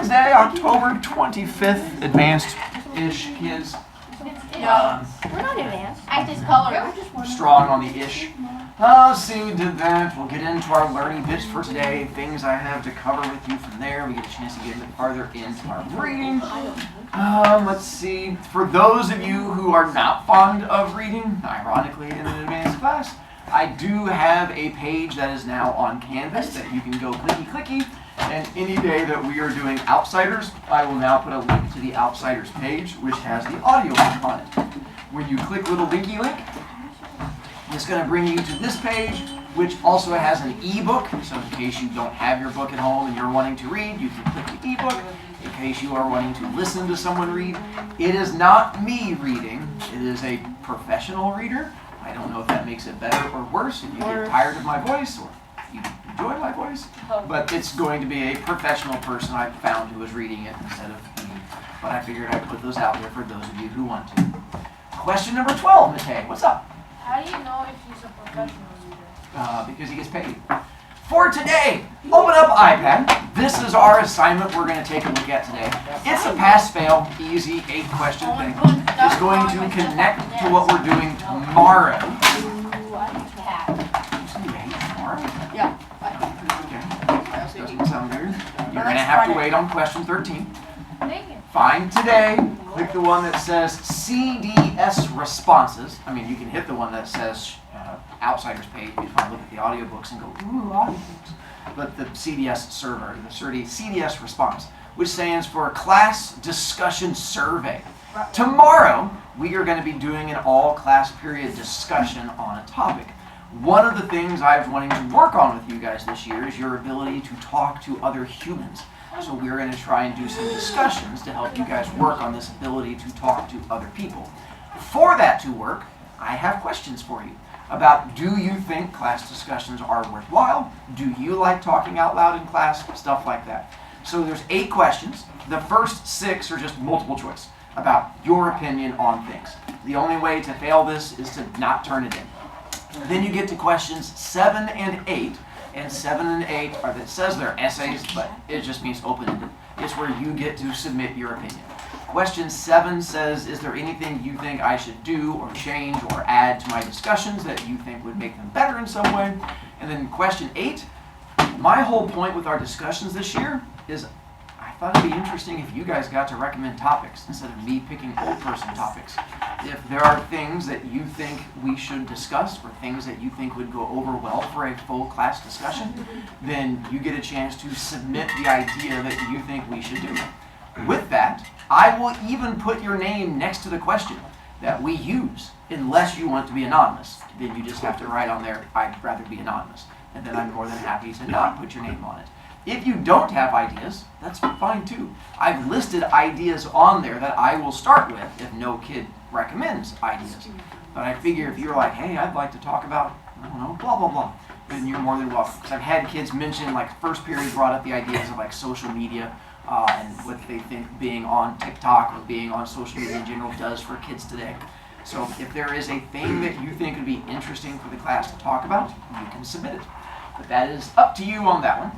Wednesday, October 25th, advanced-ish kids. No, we're not advanced. I just color. Strong on the ish. Let's see, we did that. We'll get into our learning bits for today. Things I have to cover with you from there. We get a chance to get a bit farther into our reading. Let's see. For those of you who are not fond of reading, ironically in an advanced class, I do have a page that is now on Canvas that you can go clicky. And any day that we are doing Outsiders, I will now put a link to the Outsiders page, which has the audio link on it. When you click little linky link, it's going to bring you to this page, which also has an ebook. So in case you don't have your book at home and you're wanting to read, you can click the ebook. In case you are wanting to listen to someone read, it is not me reading. It is a professional reader. I don't know if that makes it better or worse, if you get tired of my voice or you enjoy my voice, but it's going to be a professional person I found who was reading it instead of me. But I figured I'd put those out there for those of you who want to. Question number 12, Matei, what's up? How do you know if he's a professional reader? Because he gets paid. For today, open up iPad. This is our assignment we're going to take a look at today. It's a pass-fail, easy 8-question thing. It's going to connect to what we're doing tomorrow. Yeah. Okay. Doesn't sound weird. You're going to have to wait on question 13. Thank you. Find today. Click the one that says CDS responses. I mean, you can hit the one that says Outsiders page if you want to look at the audiobooks and go, ooh, audiobooks. But the CDS server, the CDS response, which stands for Class Discussion Survey. Tomorrow, we are going to be doing an all-class period discussion on a topic. One of the things I've wanting to work on with you guys this year is your ability to talk to other humans. So we're going to try and do some discussions to help you guys work on this ability to talk to other people. For that to work, I have questions for you about, do you think class discussions are worthwhile? Do you like talking out loud in class? Stuff like that. So there's 8 questions. The first 6 are just multiple choice about your opinion on things. The only way to fail this is to not turn it in. Then you get to questions 7 and 8. And 7 and 8 are, that says they're essays, but it just means open-ended. It's where you get to submit your opinion. Question 7 says, is there anything you think I should do or change or add to my discussions that you think would make them better in some way? And then question 8, my whole point with our discussions this year is I thought it'd be interesting if you guys got to recommend topics instead of me picking old person topics. If there are things that you think we should discuss or things that you think would go over well for a full class discussion, then you get a chance to submit the idea that you think we should do. With that, I will even put your name next to the question that we use, unless you want to be anonymous. Then you just have to write on there, I'd rather be anonymous. And then I'm more than happy to not put your name on it. If you don't have ideas, that's fine too. I've listed ideas on there that I will start with if no kid recommends ideas. But I figure if you're like, hey, I'd like to talk about, I don't know, blah, blah, blah, then you're more than welcome. Because I've had kids mention, like, first period brought up the ideas of like social media and what they think being on TikTok or being on social media in general does for kids today. So if there is a thing that you think would be interesting for the class to talk about, you can submit it. But that is up to you on that one.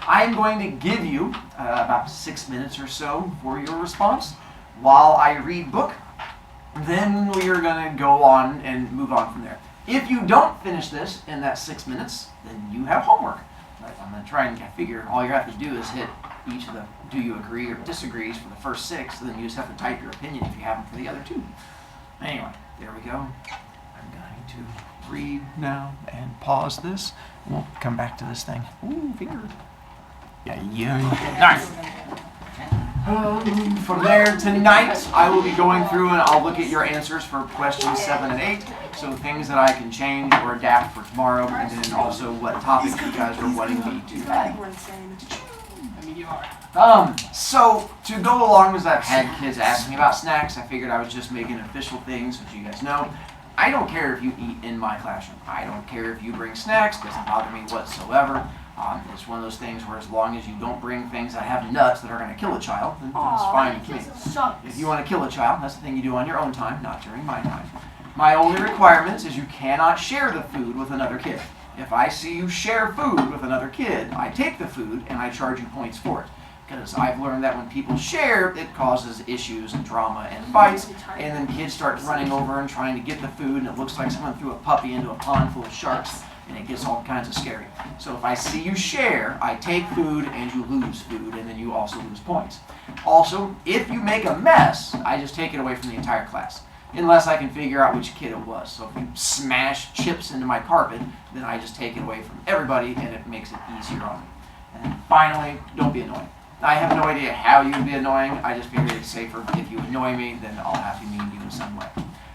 I'm going to give you about 6 minutes or so for your response while I read book. Then we are going to go on and move on from there. If you don't finish this in that 6 minutes, then you have homework. I'm going to try and figure all you have to do is hit each of the do you agree or disagrees for the first 6, then you just have to type your opinion if you have them for the other 2. Anyway, there we go. I'm going to read now and pause this. We'll come back to this thing. Ooh, finger. Yeah. All right. From there, tonight, I will be going through and I'll look at your answers for questions 7 and 8. So things that I can change or adapt for tomorrow, and then also what topics you guys are wanting me to add. So to go along as I've had kids ask me about snacks, I figured I would just make an official thing so that you guys know. I don't care if you eat in my classroom. I don't care if you bring snacks. It doesn't bother me whatsoever. It's one of those things where as long as you don't bring things that have nuts that are going to kill a child, then that's fine with me. If you want to kill a child, that's the thing you do on your own time, not during my time. My only requirements is you cannot share the food with another kid. If I see you share food with another kid, I take the food and I charge you points for it. Because I've learned that when people share, it causes issues and drama and fights, and then kids start running over and trying to get the food, and it looks like someone threw a puppy into a pond full of sharks, and it gets all kinds of scary. So if I see you share, I take food and you lose food, and then you also lose points. Also, if you make a mess, I just take it away from the entire class, unless I can figure out which kid it was. So if you smash chips into my carpet, then I just take it away from everybody, and it makes it easier on me. And then finally, don't be annoying. I have no idea how you would be annoying. I just figured it's safer if you annoy me, then I'll have to mean you in some way.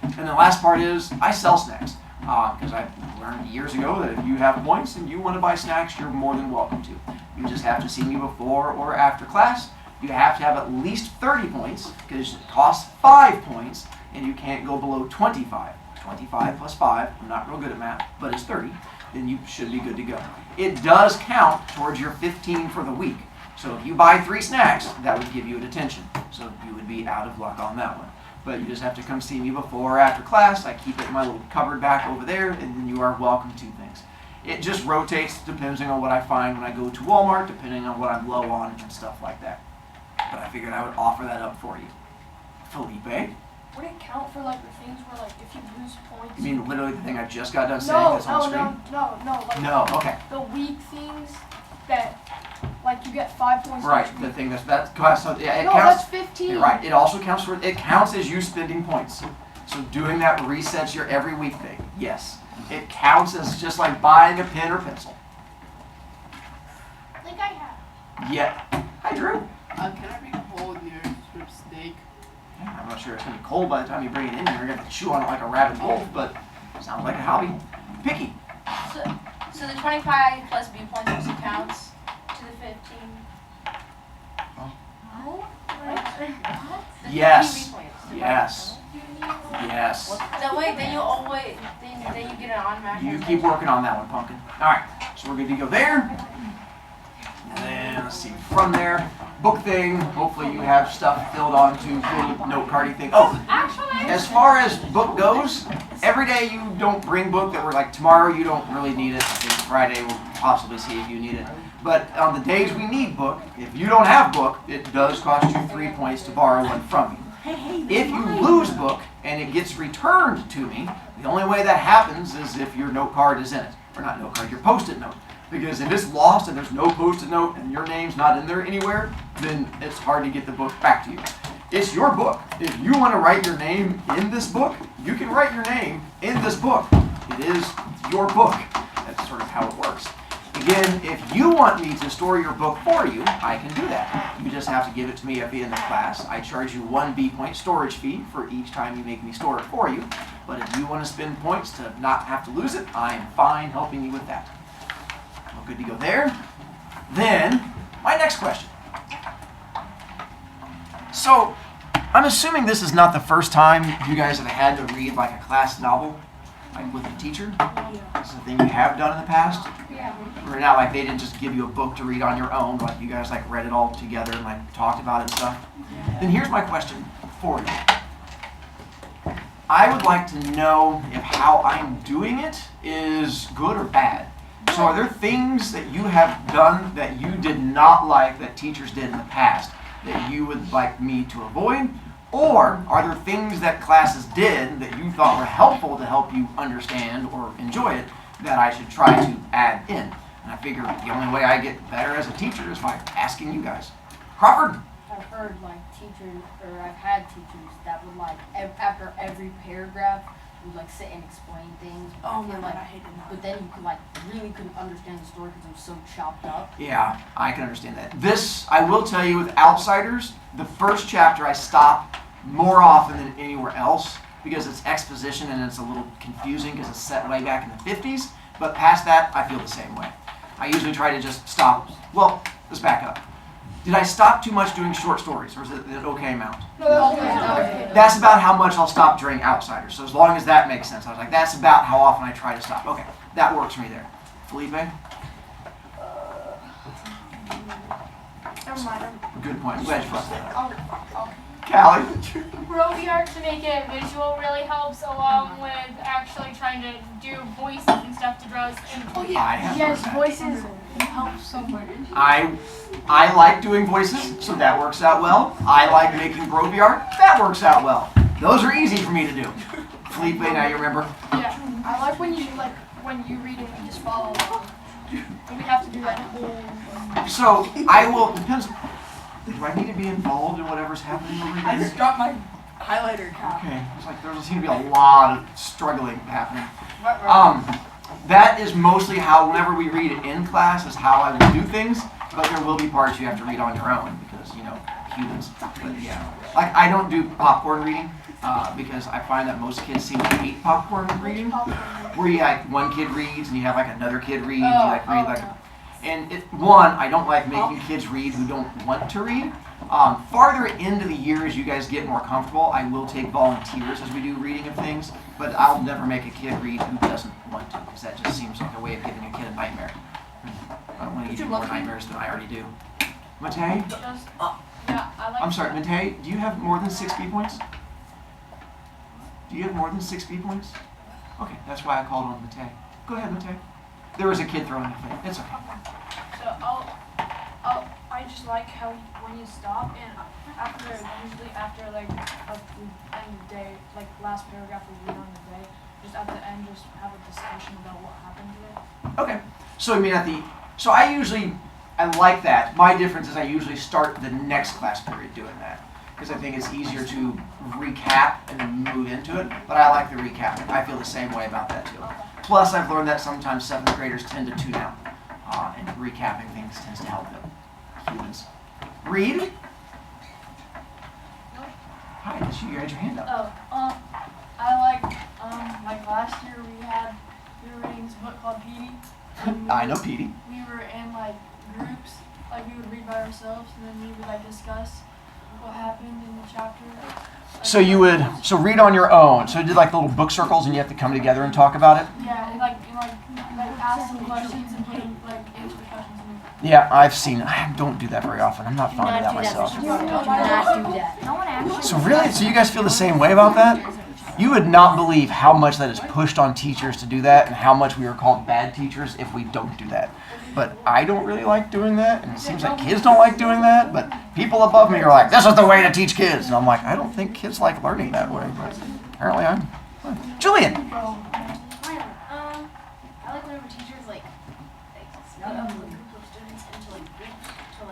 And the last part is I sell snacks. Because I learned years ago that if you have points and you want to buy snacks, you're more than welcome to. You just have to see me before or after class. You have to have at least 30 points because it costs 5 points and you can't go below 25. 25 plus 5, I'm not real good at math, but it's 30. Then you should be good to go. It does count towards your 15 for the week. So if you buy 3 snacks, that would give you a detention. So you would be out of luck on that one. But you just have to come see me before or after class. I keep it in my little cupboard back over there, and then you are welcome to things. It just rotates depending on what I find when I go to Walmart, depending on what I'm low on and stuff like that. But I figured I would offer that up for you. Felipe? Would it count for like the things where like if you lose points? You mean literally the thing I just got done saying that's on the screen? No. Like No, okay. the weak things that like you get 5 points. Right, each the week. thing that's so yeah, it No, counts. that's 15. You're right. It also counts for it counts as you spending points. So doing that resets your every week thing. Yes. It counts as just like buying a pen or pencil. Like I have. Yeah. Hi Drew. Can I make a hole in your strip steak? I'm not sure it's gonna be cold by the time you bring it in here. You're gonna have to chew on it like a rabid wolf, but sounds like a hobby. Picky. So the 25 plus B points also counts to the 15. No. The Yes. 15 B points. Yes. Yes. That way, then you get an automatic. You keep working on that one, Pumpkin. Alright, so we're good to go there. And then, let's see, from there, book thing, hopefully you have stuff filled onto little note cardy thing. Oh, as far as book goes, every day you don't bring book that we're like, tomorrow you don't really need it. I think Friday we'll possibly see if you need it. But on the days we need book, if you don't have book, it does cost you 3 points to borrow one from you. If you lose book and it gets returned to me, the only way that happens is if your note card is in it. Or not note card, your post-it note. Because if it's lost and there's no post-it note and your name's not in there anywhere, then it's hard to get the book back to you. It's your book. If you want to write your name in this book, you can write your name in this book. It is your book. That's sort of how it works. Again, if you want me to store your book for you, I can do that. You just have to give it to me at the end of class. I charge you 1 B point storage fee for each time you make me store it for you. But if you want to spend points to not have to lose it, I am fine helping you with that. We're good to go there. Then, my next question. So, I'm assuming this is not the first time you guys have had to read like a class novel, like with a teacher. This is a thing you have done in the past. Yeah. Or not like they didn't just give you a book to read on your own, but like you guys like read it all together and like talked about it and stuff. Then here's my question for you. I would like to know if how I'm doing it is good or bad. So are there things that you have done that you did not like that teachers did in the past that you would like me to avoid? Or are there things that classes did that you thought were helpful to help you understand or enjoy it that I should try to add in? And I figure the only way I get better as a teacher is by asking you guys. Crawford? I've heard like teachers, or I've had teachers that would like after every paragraph would like sit and explain things. Oh I feel my like, God, I hated that. But then you could like really couldn't understand the story because it was so chopped up. Yeah, I can understand that. This, I will tell you with Outsiders, the first chapter I stop more often than anywhere else because it's exposition and it's a little confusing because it's set way back in the 50s. But past that, I feel the same way. I usually try to just stop. Well, let's back up. Did I stop too much doing short stories, or is it an okay amount? No, that's good. That's about how much I'll stop during Outsiders. So as long as that makes sense. I was like, that's about how often I try to stop. Okay, that works for me there. Felipe? Never mind. Good point. I'm glad you brought that up. I'll Callie? Roby art to make it visual really helps along with actually trying to do voices and stuff to draw us in. Oh I have yes, heard that. voices. helps so much. I like doing voices, so that works out well. I like making Brovy art, that works out well. Those are easy for me to do. Felipe, now you remember? Yeah, I like when you read it and just follow along. And we have to do that whole. So I will, depends, do I need to be involved in whatever's happening over I here? just dropped my highlighter cap. Okay, it's like there seems to be a lot of struggling happening. What? That is mostly how, whenever we read it in class, is how I will do things, but there will be parts you have to read on your own, because, you know, humans. But yeah, like I don't do popcorn reading, because I find that most kids seem to hate popcorn reading, where you like one kid reads and you have like another kid read, you like read like, and I don't like making kids read who don't want to read. Farther into the year, as you guys get more comfortable, I will take volunteers as we do reading of things, but I'll never make a kid read who doesn't want to, because that just seems like a way of giving a kid a nightmare. I don't want to give you more nightmares than I already do. Matei? Yeah, I like. I'm sorry, Matei, do you have more than 6 B points? Do you have more than 6 B points? Okay, that's why I called on Matei. Go ahead, Matei. There was a kid throwing a fit. It's okay. So I just like how when you stop and usually after like the end of the day, like last paragraph we read on the day, just at the end just have a discussion about what happened today. Okay. So I mean I like that. My difference is I usually start the next class period doing that, because I think it's easier to recap and then move into it, but I like the recapping. I feel the same way about that too. Plus I've learned that sometimes 7th graders tend to tune out, and recapping things tends to help them. Humans. Read? Hi, that's you. You had your hand up. Like last year we were reading this book called Petey. And I know Petey. we were in like groups, like we would read by ourselves and then we would like discuss what happened in the chapter. So you would read on your own. So you did like little book circles and you have to come together and talk about it? Yeah, and like ask some questions and put like answer the questions. Yeah, I don't do that very often. I'm not fond of that myself. Do not do that. No one actually. So you guys feel the same way about that? You would not believe how much that is pushed on teachers to do that and how much we are called bad teachers if we don't do that. But I don't really like doing that, and it seems like kids don't like doing that, but people above me are like, this is the way to teach kids. And I'm like, I don't think kids like learning that way, but apparently I'm. Julian! I like whenever teachers like split up a group of students into like groups to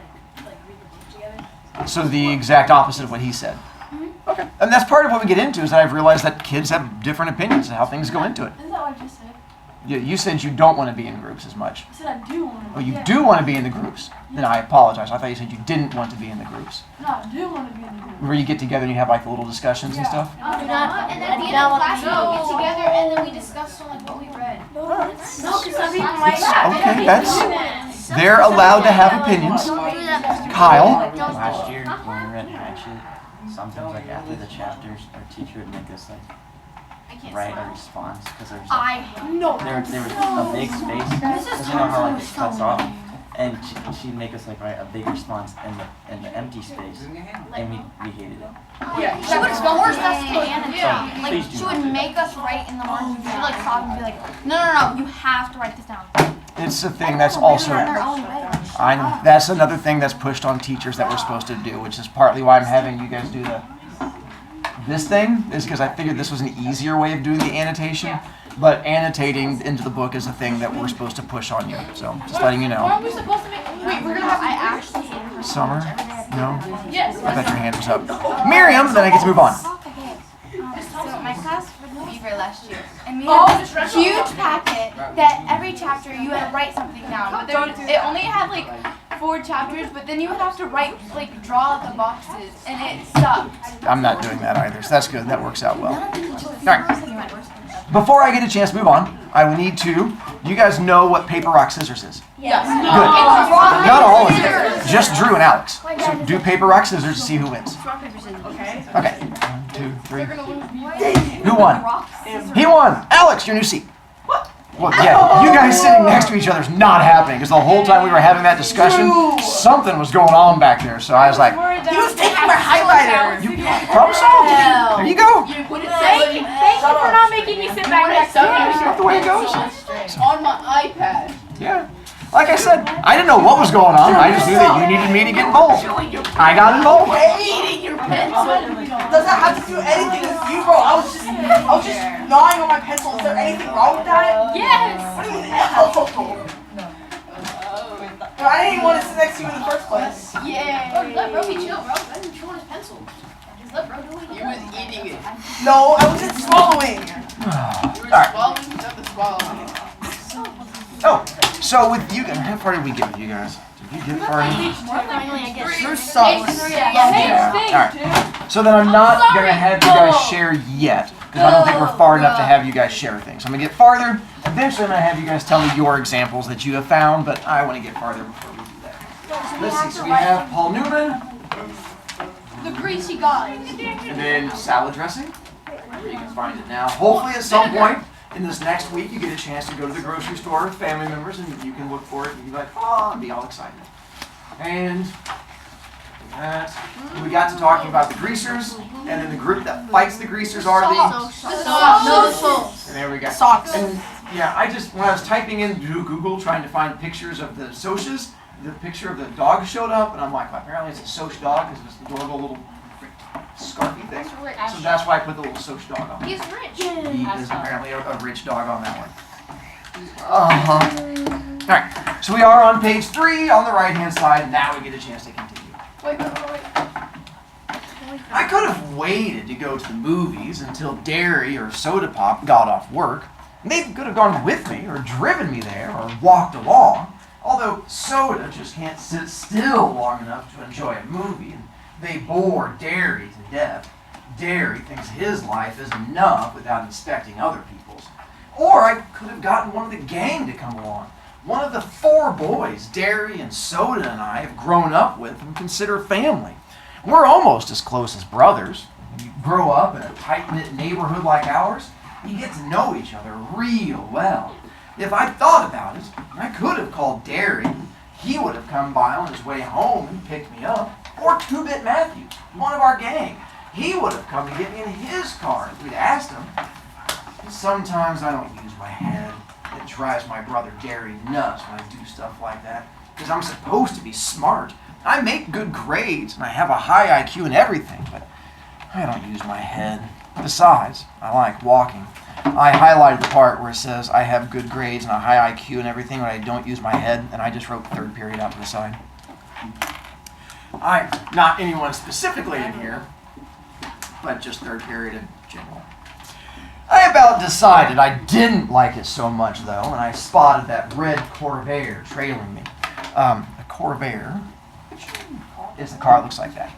like read the book together. So the exact opposite of what he said. Okay. And that's part of what we get into, is that I've realized that kids have different opinions and how things go into it. Isn't that what I just said? You said you don't want to be in groups as much. I said I do want to. Oh, you do want to be in the groups. Then I apologize. I thought you said you didn't want to be in the groups. No, I do want to be in the group. Where you get together and you have like the little discussions and stuff? And then at the end of class we all get together and then we discuss on like what we read. No, because some people might Okay, they're allowed to have opinions. Kyle? Last year, when we read Hatchet, sometimes like after the chapters, our teacher would make us like write a response because there was there was a big space. Because you know how like it cuts off, and she'd make us like write a big response in the empty space, and we hated it. She would force us to annotate. So, Like please do she would not do make us write in the margin. She'd like stop and be like, no, you have to write this down. It's a thing that's also, that's another thing that's pushed on teachers that we're supposed to do, which is partly why I'm having you guys do this thing, is because I figured this was an easier way of doing the annotation, but annotating into the book is a thing that we're supposed to push on you, so just letting you know. Aren't we supposed to make? Wait, we're gonna have. I actually hate her. Summer? No? Yes. I thought your hand was up. Miriam, then I get to move on. So my class for Beaver last year, and we Oh, had just this huge packet that every chapter you had to write something down. But it only had like 4 chapters, but then you would have to write, like, draw the boxes, and it sucked. I'm not doing that either, so that's good. That works out well. All right. Before I get a chance to move on, I will need to. You guys know what paper, rock, scissors is? Yes. Good. Not all of you. Just Drew and Alex. So do paper, rock, scissors to see who wins. Okay. Okay. 1, 2, 3. Who won? He won. Alex, your new seat. Well, yeah, you guys sitting next to each other is not happening, because the whole time we were having that discussion, something was going on back there. So I was like, He was taking my highlighter. you problem solved. There you go. Thank you for not making me sit back next to you. That's not the way it goes. On my iPad. Yeah. Like I said, I didn't know what was going on. I just knew that you needed me to get involved. I got involved. Does that have to do anything with you, bro? I was just gnawing on my pencil. Is there anything wrong with that? Yes! What do you mean, no? Bro, I didn't even want to sit next to you in the first place. Let bro be chill, bro. Let him chew on his pencil. Just let bro do what he does. Eating it. No, I wasn't swallowing. Oh, so with you guys, how far did we get with you guys? Did you get far enough? You're sucks. Alright, so then I'm not going to have you guys share yet, because I don't think we're far enough to have you guys share things. I'm going to get farther. Eventually I'm going to have you guys tell me your examples that you have found, but I want to get farther before we do that. Let's see, so we have Paul Newman, The greasy guy. and then salad dressing. You can find it now. Hopefully at some point in this next week you get a chance to go to the grocery store with family members and you can look for it and be like, oh, and be all excited. And that. We got to talking about the greasers, and then the group that fights the greasers are the... And there we go. Socks. And yeah, when I was typing in Google trying to find pictures of the Socs, the picture of the dog showed up, and I'm like, well, apparently it's a Soc dog because it's the adorable little scarfy thing. So that's why I put the little Soc dog on. He's rich. He is apparently a rich dog on that one. Alright, so we are on page 3 on the right-hand side. Now we get a chance to continue. Wait. I could have waited to go to the movies until Dairy or Soda Pop got off work. They could have gone with me or driven me there or walked along. Although Soda just can't sit still long enough to enjoy a movie, and they bore Dairy to death. Dairy thinks his life is enough without inspecting other people's. Or I could have gotten one of the gang to come along. One of the 4 boys Dairy and Soda and I have grown up with and consider family. We're almost as close as brothers. When you grow up in a tight-knit neighborhood like ours, you get to know each other real well. If I'd thought about it, I could have called Dairy. He would have come by on his way home and picked me up. Or 2-Bit Matthew, one of our gang. He would have come to get me in his car if we'd asked him. Sometimes I don't use my head. It drives my brother Dairy nuts when I do stuff like that. Because I'm supposed to be smart. I make good grades and I have a high IQ and everything, but I don't use my head. Besides, I like walking. I highlighted the part where it says I have good grades and a high IQ and everything, but I don't use my head, and I just wrote 3rd period out to the side. Not anyone specifically in here, but just 3rd period in general. I about decided I didn't like it so much, though, and I spotted that red Corvair trailing me. A Corvair is the car that looks like that.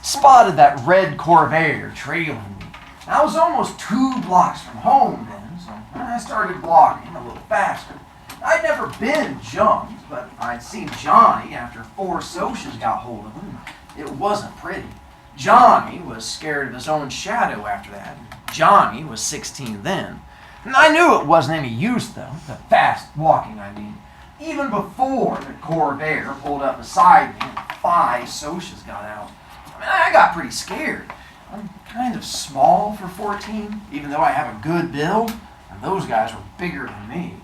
Spotted that red Corvair trailing me. I was almost 2 blocks from home then, so I started walking a little faster. I'd never been jumped, but I'd seen Johnny after 4 Socs got hold of him. It wasn't pretty. Johnny was scared of his own shadow after that. Johnny was 16 then. And I knew it wasn't any use, though, the fast walking, I mean. Even before the Corvair pulled up beside me and 5 Socs got out. I mean, I got pretty scared. I'm kind of small for 14, even though I have a good build, and those guys were bigger than me.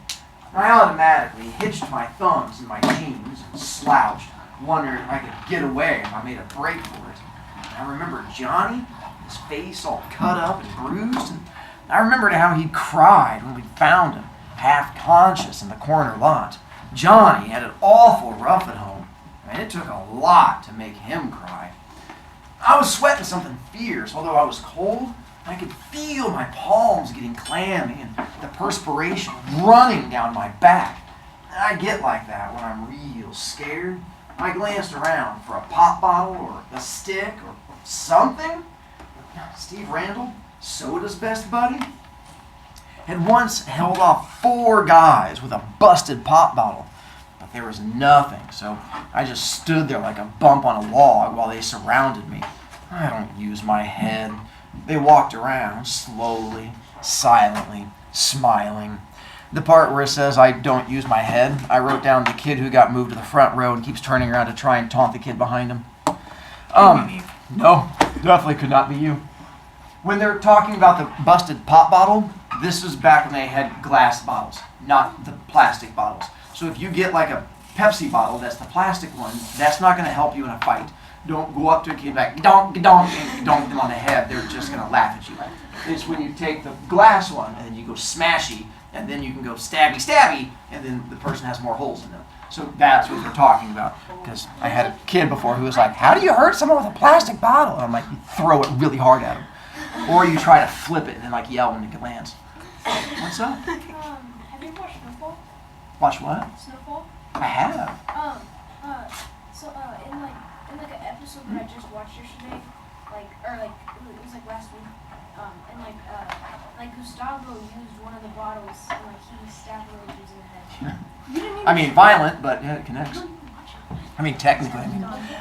I automatically hitched my thumbs in my jeans and slouched, wondering if I could get away if I made a break for it. And I remember Johnny, his face all cut up and bruised, and I remembered how he cried when we found him, half conscious in the corner lot. Johnny had it awful rough at home, and it took a lot to make him cry. I was sweating something fierce, although I was cold. I could feel my palms getting clammy and the perspiration running down my back. And I get like that when I'm real scared. I glanced around for a pop bottle or a stick or something. Steve Randall, Soda's best buddy, had once held off 4 guys with a busted pop bottle. But there was nothing, so I just stood there like a bump on a log while they surrounded me. I don't use my head. They walked around slowly, silently, smiling. The part where it says I don't use my head, I wrote down the kid who got moved to the front row and keeps turning around to try and taunt the kid behind him. No, definitely could not be you. When they're talking about the busted pop bottle, this was back when they had glass bottles. not the plastic bottles. So if you get like a Pepsi bottle, that's the plastic one, that's not going to help you in a fight. Don't go up to a kid like, donk, donk, and donk them on the head. They're just going to laugh at you. It's when you take the glass one and then you go smashy, and then you can go stabby, stabby, and then the person has more holes in them. So that's what we're talking about. Because I had a kid before who was like, how do you hurt someone with a plastic bottle? And I'm like, you throw it really hard at them. Or you try to flip it and then like yell when it lands. What's up? Have you watched Snowfall? Watch what? Snowfall? I have. In like an episode that I just watched yesterday, it was like last week, Gustavo used one of the bottles and like he stabbed villagers in the head. I mean, violent, but yeah, it connects. I mean, technically.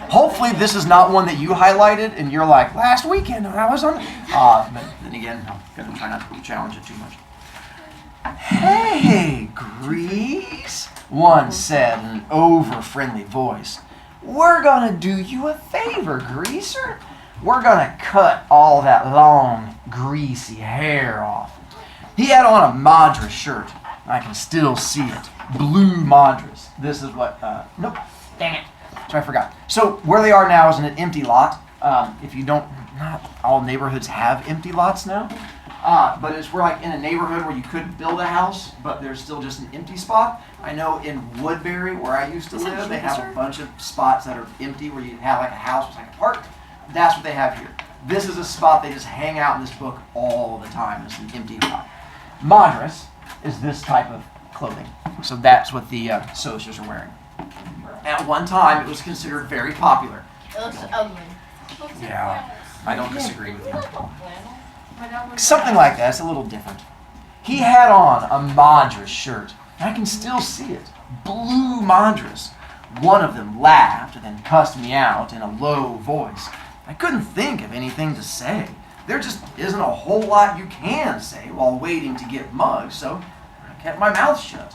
Hopefully this is not one that you highlighted and you're like, last weekend I was on it. But then again, I'm going to try not to challenge it too much. Hey, Grease, one said in an over-friendly voice. We're going to do you a favor, Greaser. We're going to cut all that long, greasy hair off. He had on a Madras shirt. I can still see it. Blue Madras. This is what, nope, dang it. So I forgot. So where they are now is in an empty lot. If you don't, not all neighborhoods have empty lots now. But it's where like in a neighborhood where you could build a house, but there's still just an empty spot. I know in Woodbury, where I used to live, they have a bunch of spots that are empty where you have like a house with like a park. That's what they have here. This is a spot they just hang out in this book all the time. It's an empty lot. Madras is this type of clothing. So that's what the soldiers are wearing. At one time, it was considered very popular. It looks ugly. Yeah, I don't disagree with you. Something like that. It's a little different. He had on a Madras shirt. I can still see it. Blue Madras. One of them laughed and then cussed me out in a low voice. I couldn't think of anything to say. There just isn't a whole lot you can say while waiting to get mugged, so I kept my mouth shut.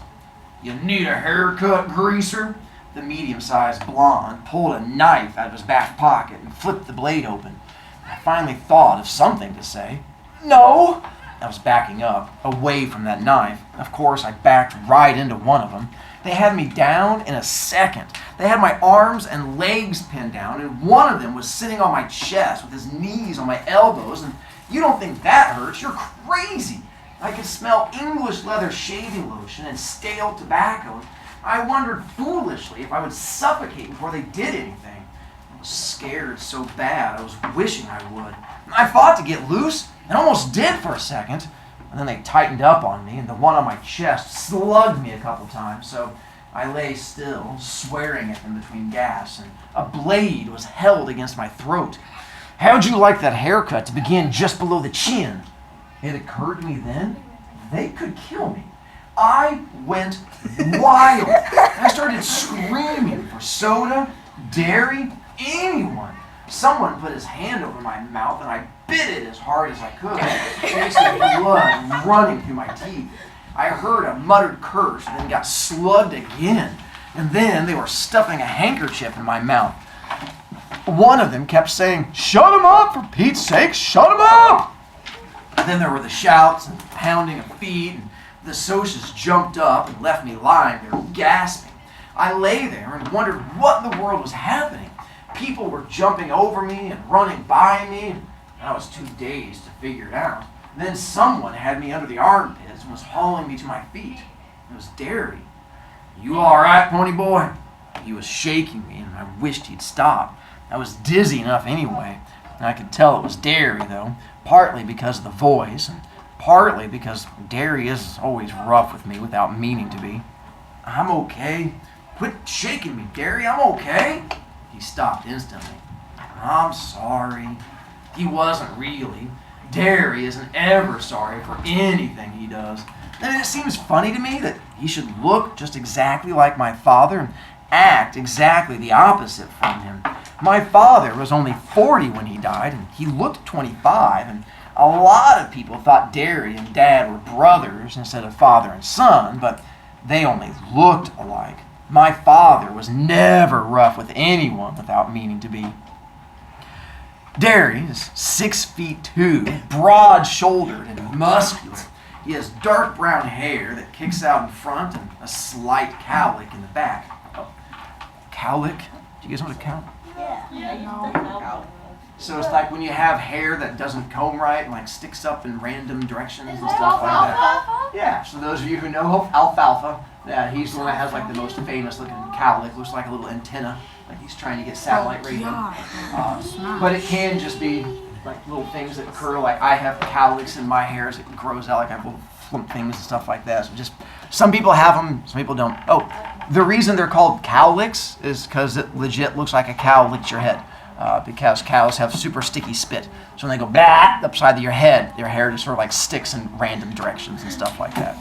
You need a haircut, Greaser? The medium-sized blonde pulled a knife out of his back pocket and flipped the blade open. I finally thought of something to say. No! I was backing up, away from that knife. Of course, I backed right into one of them. They had me down in a second. They had my arms and legs pinned down, and one of them was sitting on my chest with his knees on my elbows, and you don't think that hurts? You're crazy! I could smell English leather shaving lotion and stale tobacco. I wondered foolishly if I would suffocate before they did anything. I was scared so bad I was wishing I would. I fought to get loose and almost did for a second. And then they tightened up on me, and the one on my chest slugged me a couple times, so I lay still, swearing at them between gasps, and a blade was held against my throat. How'd you like that haircut to begin just below the chin? It occurred to me then, they could kill me. I went wild. I started screaming for soda, dairy, anyone. Someone put his hand over my mouth and I bit it as hard as I could, chasing blood running through my teeth. I heard a muttered curse and then got slugged again. And then they were stuffing a handkerchief in my mouth. One of them kept saying, "Shut him up, for Pete's sake, shut him up!" And then there were the shouts and pounding of feet, and the socias jumped up and left me lying there gasping. I lay there and wondered what in the world was happening. People were jumping over me and running by me, and I was too dazed to figure it out. And then someone had me under the armpits and was hauling me to my feet. It was Derry. "You all right, pony boy?" He was shaking me, and I wished he'd stop. I was dizzy enough anyway, and I could tell it was Derry, though, partly because of the voice, and partly because Derry is always rough with me without meaning to be. "I'm okay. Quit shaking me, Derry. I'm okay." He stopped instantly. "I'm sorry." He wasn't really. Derry isn't ever sorry for anything he does. And it seems funny to me that he should look just exactly like my father and act exactly the opposite from him. My father was only 40 when he died, and he looked 25, and a lot of people thought Derry and Dad were brothers instead of father and son, but they only looked alike. My father was never rough with anyone without meaning to be. Derry is 6'2", broad-shouldered and muscular. He has dark brown hair that kicks out in front and a slight cowlick in the back. Oh, cowlick? Do you guys know what a cowlick? So it's like when you have hair that doesn't comb right and like sticks up in random directions and stuff like that. Yeah, so those of you who know alfalfa, he's the one that has like the most famous looking cowlick. Looks like a little antenna, like he's trying to get satellite radio. But it can just be like little things that curl. Like I have cowlicks in my hair as it grows out, like I have little flump things and stuff like that. So just some people have them, some people don't. Oh, the reason they're called cowlicks is because it legit looks like a cow licked your head. Because cows have super sticky spit. So when they go blah upside of your head, their hair just sort of like sticks in random directions and stuff like that.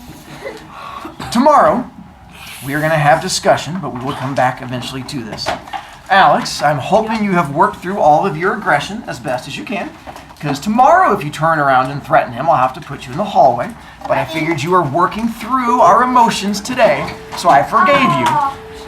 Tomorrow, we are going to have discussion, but we will come back eventually to this. Alex, I'm hoping you have worked through all of your aggression as best as you can. Because tomorrow, if you turn around and threaten him, I'll have to put you in the hallway. But I figured you were working through our emotions today, so I forgave you.